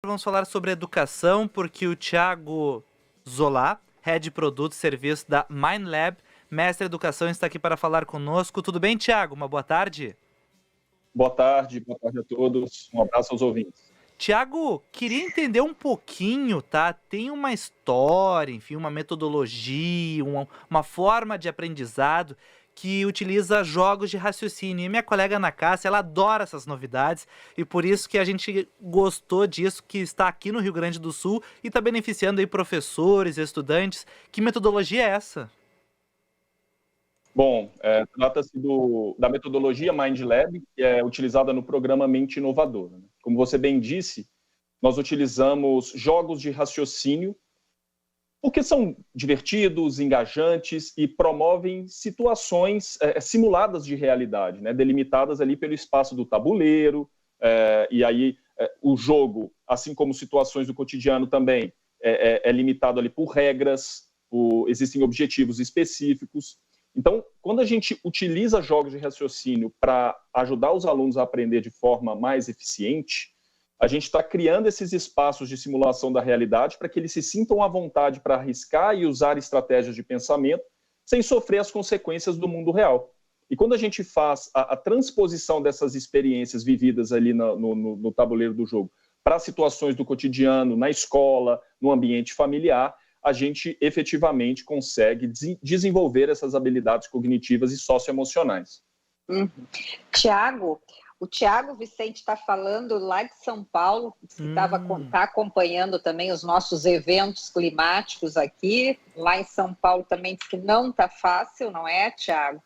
Vamos falar sobre educação, porque o Thiago Zola, Head de Produtos e Serviços da Mindlab, mestre em educação, está aqui para falar conosco. Tudo bem, Thiago? Uma boa tarde. Boa tarde a todos. Um abraço aos ouvintes. Thiago, queria entender um pouquinho, tá? Tem uma história, enfim, uma metodologia, uma forma de aprendizado que utiliza jogos de raciocínio. E minha colega Ana Cássia, ela adora essas novidades e por isso que a gente gostou disso, que está aqui no Rio Grande do Sul e está beneficiando aí professores, estudantes. Que metodologia é essa? Bom, trata-se da metodologia Mindlab, que é utilizada no programa Mente Inovadora. Como você bem disse, nós utilizamos jogos de raciocínio, porque são divertidos, engajantes e promovem situações simuladas de realidade, né, delimitadas ali pelo espaço do tabuleiro, e aí o jogo, assim como situações do cotidiano também, é limitado ali por regras, existem objetivos específicos. Então, quando a gente utiliza jogos de raciocínio para ajudar os alunos a aprender de forma mais eficiente, a gente está criando esses espaços de simulação da realidade para que eles se sintam à vontade para arriscar e usar estratégias de pensamento sem sofrer as consequências do mundo real. E quando a gente faz a transposição dessas experiências vividas ali no tabuleiro do jogo para situações do cotidiano, na escola, no ambiente familiar, a gente efetivamente consegue desenvolver essas habilidades cognitivas e socioemocionais. Tiago, o Tiago Vicente está falando lá de São Paulo, que está acompanhando também os nossos eventos climáticos aqui. Lá em São Paulo também diz que não está fácil, não é, Tiago?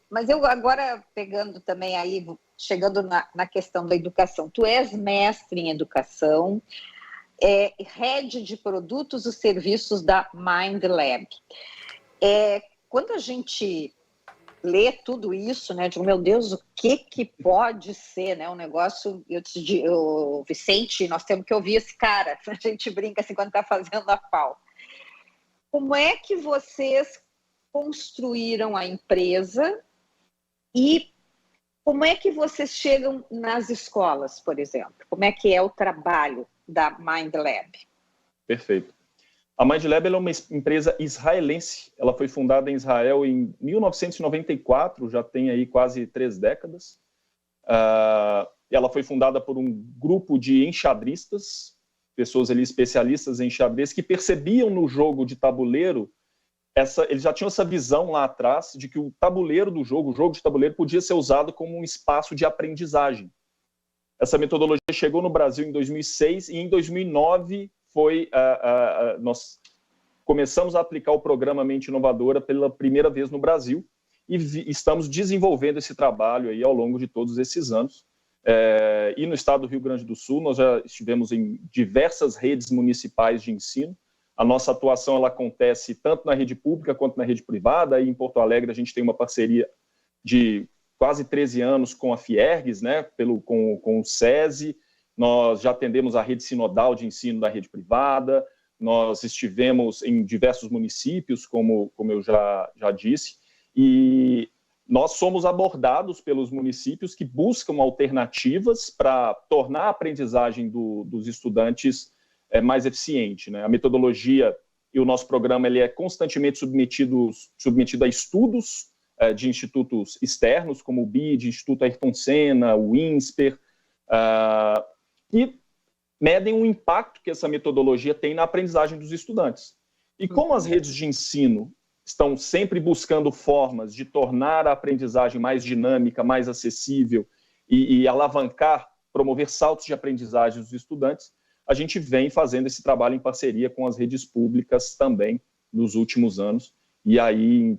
Mas eu agora pegando também aí, chegando na questão da educação. Tu és mestre em educação, Head de Produtos e Serviços da Mindlab. Quando a gente lê tudo isso, né, digo, meu Deus, o que pode ser, né, um negócio, Vicente, nós temos que ouvir esse cara, a gente brinca assim quando está fazendo a pau. Como é que vocês construíram a empresa e como é que vocês chegam nas escolas, por exemplo? Como é que é o trabalho da Mindlab? Perfeito. A Mindlab é uma empresa israelense. Ela foi fundada em Israel em 1994, já tem aí quase 3 décadas. Ela foi fundada por um grupo de enxadristas, pessoas ali especialistas em xadrez, que percebiam no jogo de tabuleiro, eles já tinham essa visão lá atrás de que o tabuleiro do jogo, o jogo de tabuleiro, podia ser usado como um espaço de aprendizagem. Essa metodologia chegou no Brasil em 2006 e em 2009 nós começamos a aplicar o programa Mente Inovadora pela primeira vez no Brasil e estamos desenvolvendo esse trabalho aí ao longo de todos esses anos. E no estado do Rio Grande do Sul, nós já estivemos em diversas redes municipais de ensino. A nossa atuação ela acontece tanto na rede pública quanto na rede privada. Aí em Porto Alegre a gente tem uma parceria de quase 13 anos com a Fiergues, né, com o SESI. Nós já atendemos a rede sinodal de ensino da rede privada, nós estivemos em diversos municípios, como eu já disse, e nós somos abordados pelos municípios que buscam alternativas para tornar a aprendizagem dos estudantes mais eficiente, né? A metodologia e o nosso programa ele é constantemente submetido a estudos de institutos externos, como o BID, Instituto Ayrton Senna, o INSPER, e medem o impacto que essa metodologia tem na aprendizagem dos estudantes. E como as redes de ensino estão sempre buscando formas de tornar a aprendizagem mais dinâmica, mais acessível e alavancar, promover saltos de aprendizagem dos estudantes, a gente vem fazendo esse trabalho em parceria com as redes públicas também nos últimos anos. E aí,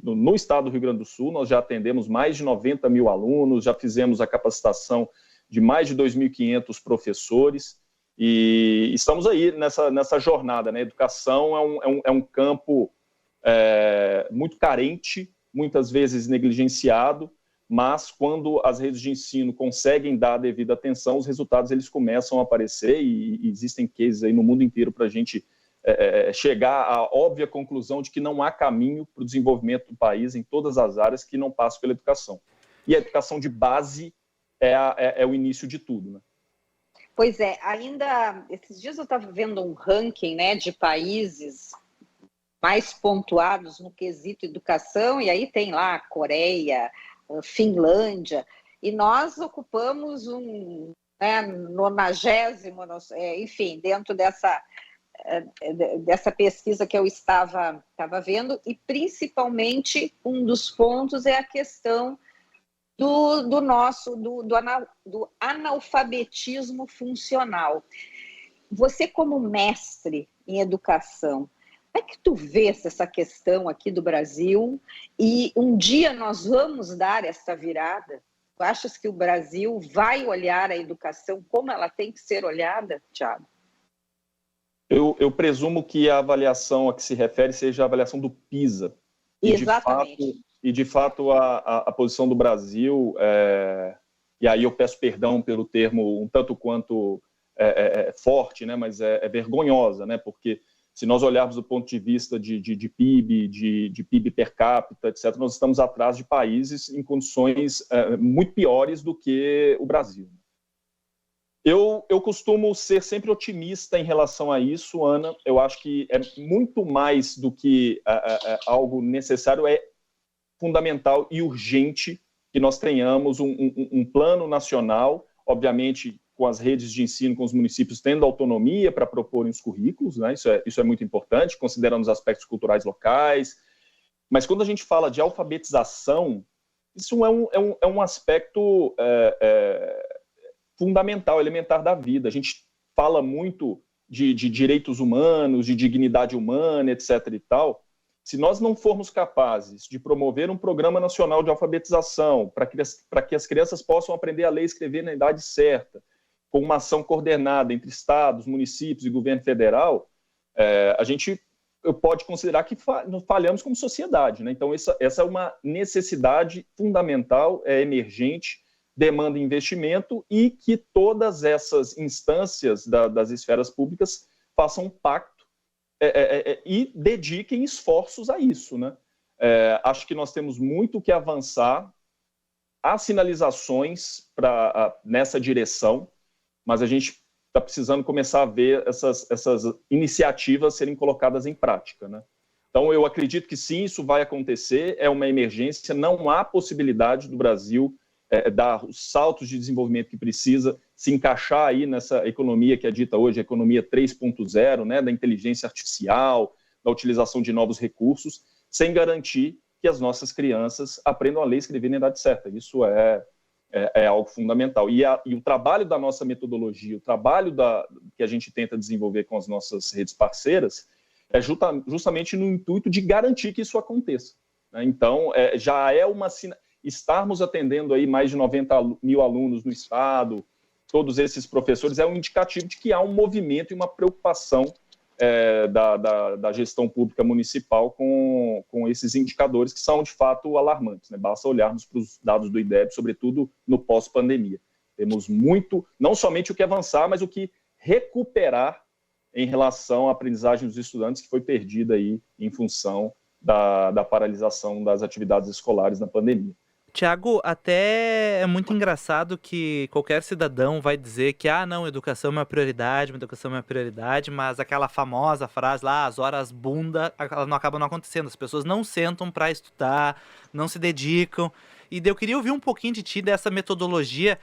no estado do Rio Grande do Sul, nós já atendemos mais de 90 mil alunos, já fizemos a capacitação de mais de 2.500 professores, e estamos aí nessa jornada, né? A educação é um campo muito carente, muitas vezes negligenciado, mas quando as redes de ensino conseguem dar a devida atenção, os resultados eles começam a aparecer, e existem cases aí no mundo inteiro para a gente chegar à óbvia conclusão de que não há caminho para o desenvolvimento do país em todas as áreas que não passam pela educação. E a educação de base é o início de tudo, né? Pois é, ainda esses dias eu estava vendo um ranking, né, de países mais pontuados no quesito educação, e aí tem lá Coreia, Finlândia, e nós ocupamos um, né, 90º, enfim, dentro dessa pesquisa que eu estava vendo, e principalmente um dos pontos é a questão do analfabetismo funcional. Você, como mestre em educação, como é que tu vês essa questão aqui do Brasil? E um dia nós vamos dar essa virada? Tu achas que o Brasil vai olhar a educação como ela tem que ser olhada, Thiago? Eu presumo que a avaliação a que se refere seja a avaliação do PISA. Exatamente. De fato, a posição do Brasil, e aí eu peço perdão pelo termo um tanto quanto forte, né, mas é vergonhosa, né, porque se nós olharmos do ponto de vista de PIB, de PIB per capita, etc., nós estamos atrás de países em condições muito piores do que o Brasil. Eu costumo ser sempre otimista em relação a isso, Ana. Eu acho que é muito mais do que algo necessário, é fundamental e urgente que nós tenhamos um plano nacional, obviamente com as redes de ensino, com os municípios tendo autonomia para proporem os currículos, né? Isso é muito importante, considerando os aspectos culturais locais. Mas quando a gente fala de alfabetização, isso é um aspecto fundamental, elementar da vida. A gente fala muito de direitos humanos, de dignidade humana, etc. e tal. Se nós não formos capazes de promover um programa nacional de alfabetização para que as crianças possam aprender a ler e escrever na idade certa, com uma ação coordenada entre estados, municípios e governo federal, a gente pode considerar que falhamos como sociedade, né? Então, essa é uma necessidade fundamental, emergente, demanda investimento e que todas essas instâncias das esferas públicas façam um pacto e dediquem esforços a isso, né? Acho que nós temos muito que avançar. Há sinalizações nessa direção, mas a gente está precisando começar a ver essas iniciativas serem colocadas em prática, né? Então, eu acredito que sim, isso vai acontecer, é uma emergência, não há possibilidade do Brasil dar os saltos de desenvolvimento que precisa, se encaixar aí nessa economia que é dita hoje, a economia 3.0, né, da inteligência artificial, da utilização de novos recursos, sem garantir que as nossas crianças aprendam a ler e escrever na idade certa. Isso é algo fundamental. E o trabalho da nossa metodologia, o trabalho que a gente tenta desenvolver com as nossas redes parceiras, é justamente no intuito de garantir que isso aconteça, né? Então, já é estarmos atendendo aí mais de 90 mil alunos no estado, todos esses professores, é um indicativo de que há um movimento e uma preocupação da gestão pública municipal com esses indicadores que são, de fato, alarmantes, né? Basta olharmos para os dados do IDEB, sobretudo no pós-pandemia. Temos muito, não somente o que avançar, mas o que recuperar em relação à aprendizagem dos estudantes que foi perdida aí em função da paralisação das atividades escolares na pandemia. Tiago, até é muito engraçado que qualquer cidadão vai dizer que, não, educação é uma prioridade, mas aquela famosa frase lá, as horas bunda, ela não acabam não acontecendo. As pessoas não sentam para estudar, não se dedicam. E daí eu queria ouvir um pouquinho de ti dessa metodologia.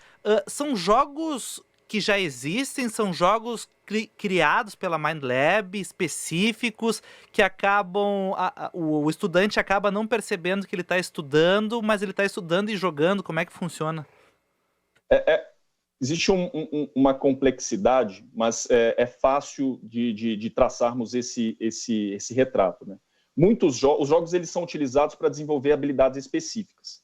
São jogos que já existem, são jogos criados pela MindLab, específicos, que acabam... o estudante acaba não percebendo que ele está estudando, mas ele está estudando e jogando. Como é que funciona? Existe uma complexidade, mas é fácil de traçarmos esse retrato, né? Os jogos eles são utilizados para desenvolver habilidades específicas.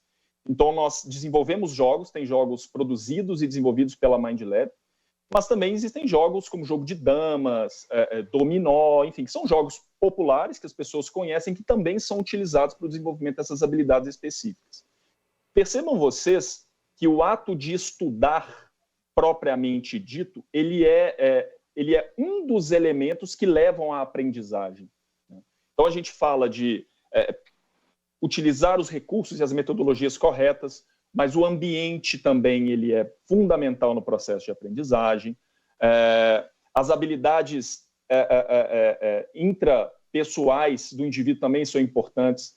Então, nós desenvolvemos jogos, tem jogos produzidos e desenvolvidos pela MindLab, mas também existem jogos como jogo de damas, dominó, enfim, que são jogos populares que as pessoas conhecem, que também são utilizados para o desenvolvimento dessas habilidades específicas. Percebam vocês que o ato de estudar, propriamente dito, ele é um dos elementos que levam à aprendizagem, né? Então, a gente fala de utilizar os recursos e as metodologias corretas, mas o ambiente também ele é fundamental no processo de aprendizagem. As habilidades intrapessoais do indivíduo também são importantes.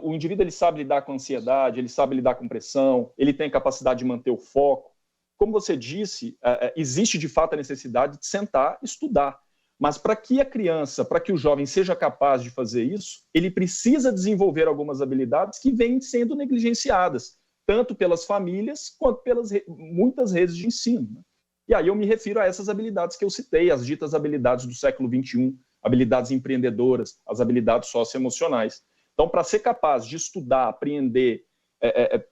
O indivíduo ele sabe lidar com ansiedade, ele sabe lidar com pressão, ele tem capacidade de manter o foco. Como você disse, existe de fato a necessidade de sentar e estudar. Mas para que a criança, para que o jovem seja capaz de fazer isso, ele precisa desenvolver algumas habilidades que vêm sendo negligenciadas, tanto pelas famílias quanto pelas muitas redes de ensino. E aí eu me refiro a essas habilidades que eu citei, as ditas habilidades do século XXI, habilidades empreendedoras, as habilidades socioemocionais. Então, para ser capaz de estudar, aprender,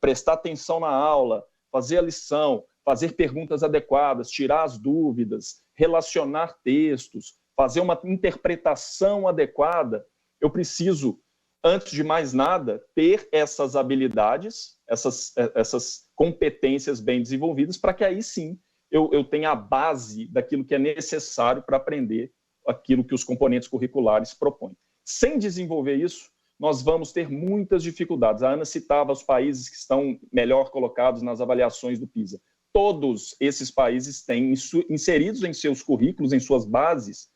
prestar atenção na aula, fazer a lição, fazer perguntas adequadas, tirar as dúvidas, relacionar textos, fazer uma interpretação adequada, eu preciso, antes de mais nada, ter essas habilidades, essas competências bem desenvolvidas, para que aí sim eu tenha a base daquilo que é necessário para aprender aquilo que os componentes curriculares propõem. Sem desenvolver isso, nós vamos ter muitas dificuldades. A Ana citava os países que estão melhor colocados nas avaliações do PISA. Todos esses países têm inseridos em seus currículos, em suas bases,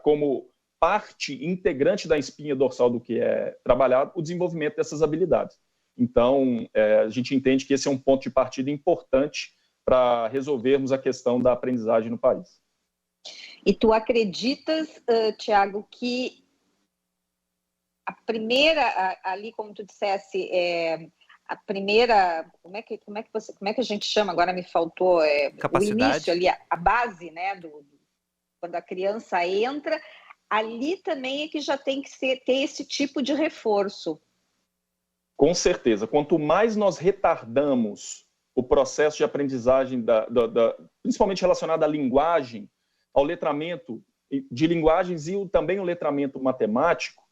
como parte integrante da espinha dorsal do que é trabalhado, o desenvolvimento dessas habilidades. Então, a gente entende que esse é um ponto de partida importante para resolvermos a questão da aprendizagem no país. E tu acreditas, Tiago, que a primeira, ali como tu dissesse, a primeira, como é que a gente chama? Agora me faltou o início ali, a base, né? Quando a criança entra, ali também é que já tem que ter esse tipo de reforço. Com certeza. Quanto mais nós retardamos o processo de aprendizagem, principalmente relacionado à linguagem, ao letramento de linguagens e também o letramento matemático,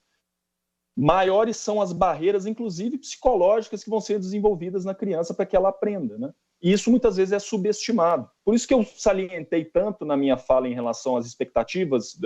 maiores são as barreiras, inclusive psicológicas, que vão ser desenvolvidas na criança para que ela aprenda, né? E isso muitas vezes é subestimado. Por isso que eu salientei tanto na minha fala em relação às expectativas,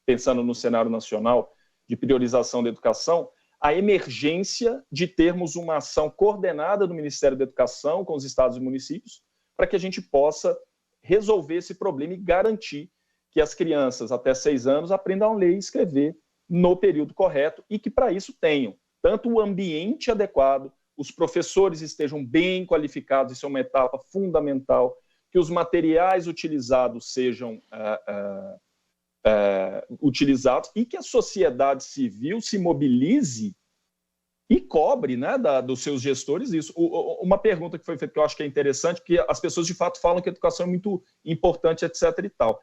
pensando no cenário nacional de priorização da educação, a emergência de termos uma ação coordenada do Ministério da Educação com os estados e municípios para que a gente possa resolver esse problema e garantir que as crianças até 6 anos aprendam a ler e escrever no período correto e que para isso tenham tanto o ambiente adequado, os professores estejam bem qualificados, isso é uma etapa fundamental, que os materiais utilizados sejam utilizados e que a sociedade civil se mobilize e cobre, né, dos seus gestores isso. Uma pergunta que foi feita que eu acho que é interessante, que as pessoas de fato falam que a educação é muito importante, etc. e tal.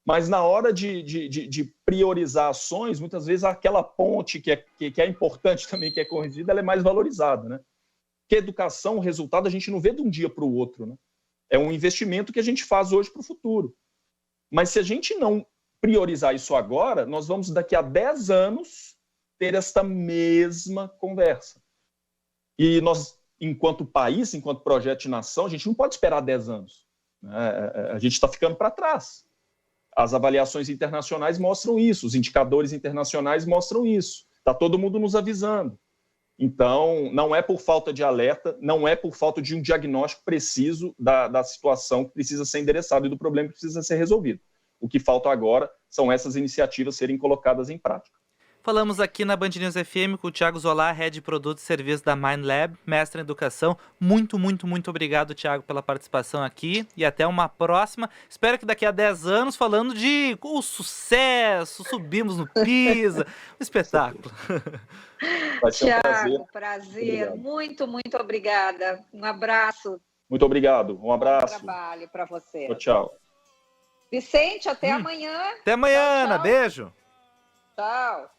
Mas na hora de priorizar ações, muitas vezes aquela ponte que é importante também, que é corrigida, ela é mais valorizada, né? Porque educação, o resultado, a gente não vê de um dia para o outro, né? É um investimento que a gente faz hoje para o futuro. Mas se a gente não priorizar isso agora, nós vamos daqui a 10 anos ter esta mesma conversa. E nós, enquanto país, enquanto projeto de nação, a gente não pode esperar 10 anos. Né? A gente está ficando para trás. As avaliações internacionais mostram isso, os indicadores internacionais mostram isso. Está todo mundo nos avisando. Então, não é por falta de alerta, não é por falta de um diagnóstico preciso da situação que precisa ser endereçada e do problema que precisa ser resolvido. O que falta agora são essas iniciativas serem colocadas em prática. Falamos aqui na Band News FM com o Tiago Zolar, Head de Produtos e Serviços da Mindlab, mestre em Educação. Muito, muito, muito obrigado, Tiago, pela participação aqui e até uma próxima. Espero que daqui a 10 anos, falando de o sucesso, subimos no PISA, um espetáculo. Vai ser Tiago, prazer. Muito, muito obrigada. Um abraço. Muito obrigado. Um abraço. Bom trabalho para você. Tchau. Vicente, até amanhã. Até amanhã, tchau, Ana. Beijo. Tchau.